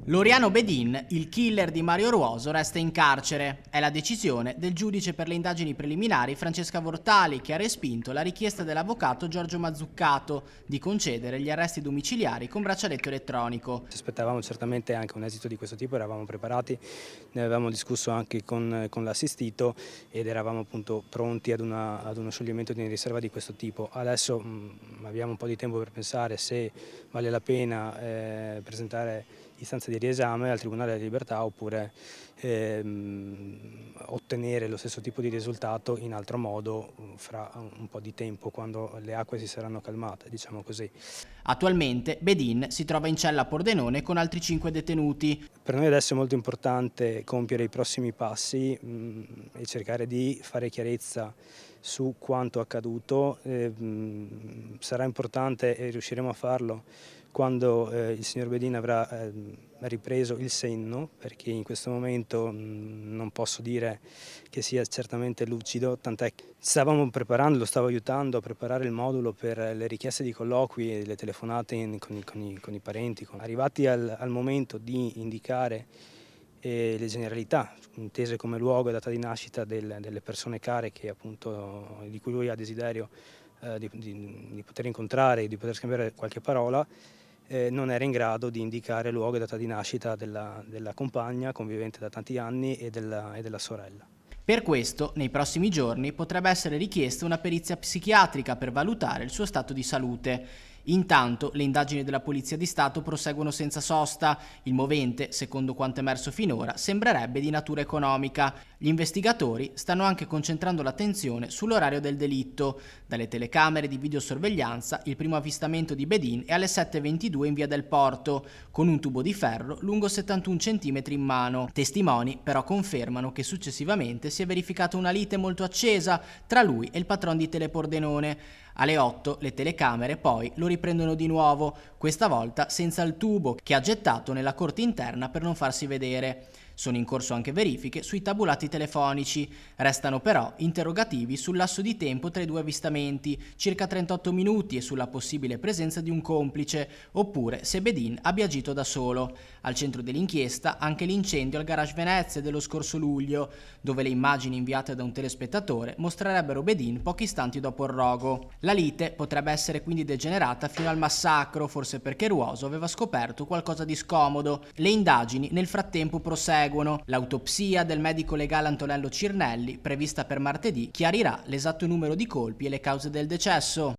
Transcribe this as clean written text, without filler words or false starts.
Loriano Bedin, il killer di Mario Ruoso, resta in carcere. È la decisione del giudice per le indagini preliminari Francesca Vortali, che ha respinto la richiesta dell'avvocato Giorgio Mazzuccato di concedere gli arresti domiciliari con braccialetto elettronico. Ci aspettavamo certamente anche un esito di questo tipo, eravamo preparati, ne avevamo discusso anche con l'assistito ed eravamo appunto pronti ad uno scioglimento di riserva di questo tipo. Adesso abbiamo un po' di tempo per pensare se vale la pena presentare istanza di riesame al Tribunale della Libertà oppure ottenere lo stesso tipo di risultato in altro modo fra un po' di tempo, quando le acque si saranno calmate, diciamo così. Attualmente Bedin si trova in cella a Pordenone con altri 5 detenuti. Per noi adesso è molto importante compiere i prossimi passi e cercare di fare chiarezza su quanto accaduto. Sarà importante e riusciremo a farlo quando il signor Bedin avrà ripreso il senno, perché in questo momento non posso dire che sia certamente lucido, tant'è che stavamo preparando, lo stavo aiutando a preparare il modulo per le richieste di colloqui e le telefonate con i parenti. Arrivati al momento di indicare le generalità, intese come luogo e data di nascita delle persone care che appunto, di cui lui ha desiderio di poter incontrare e di poter scambiare qualche parola, non era in grado di indicare luogo e data di nascita della compagna convivente da tanti anni e della sorella. Per questo, nei prossimi giorni potrebbe essere richiesta una perizia psichiatrica per valutare il suo stato di salute. Intanto, le indagini della Polizia di Stato proseguono senza sosta. Il movente, secondo quanto emerso finora, sembrerebbe di natura economica. Gli investigatori stanno anche concentrando l'attenzione sull'orario del delitto. Dalle telecamere di videosorveglianza, il primo avvistamento di Bedin è alle 7:22 in via del Porto, con un tubo di ferro lungo 71 cm in mano. Testimoni però confermano che successivamente si è verificata una lite molto accesa tra lui e il patron di Telepordenone. Alle 8 le telecamere poi lo riprendono di nuovo, questa volta senza il tubo che ha gettato nella corte interna per non farsi vedere. Sono in corso anche verifiche sui tabulati telefonici. Restano però interrogativi sul lasso di tempo tra i due avvistamenti, circa 38 minuti, e sulla possibile presenza di un complice, oppure se Bedin abbia agito da solo. Al centro dell'inchiesta anche l'incendio al Garage Venezia dello scorso luglio, dove le immagini inviate da un telespettatore mostrerebbero Bedin pochi istanti dopo il rogo. La lite potrebbe essere quindi degenerata fino al massacro, forse perché Ruoso aveva scoperto qualcosa di scomodo. Le indagini nel frattempo proseguono. L'autopsia del medico legale Antonello Cirnelli, prevista per martedì, chiarirà l'esatto numero di colpi e le cause del decesso.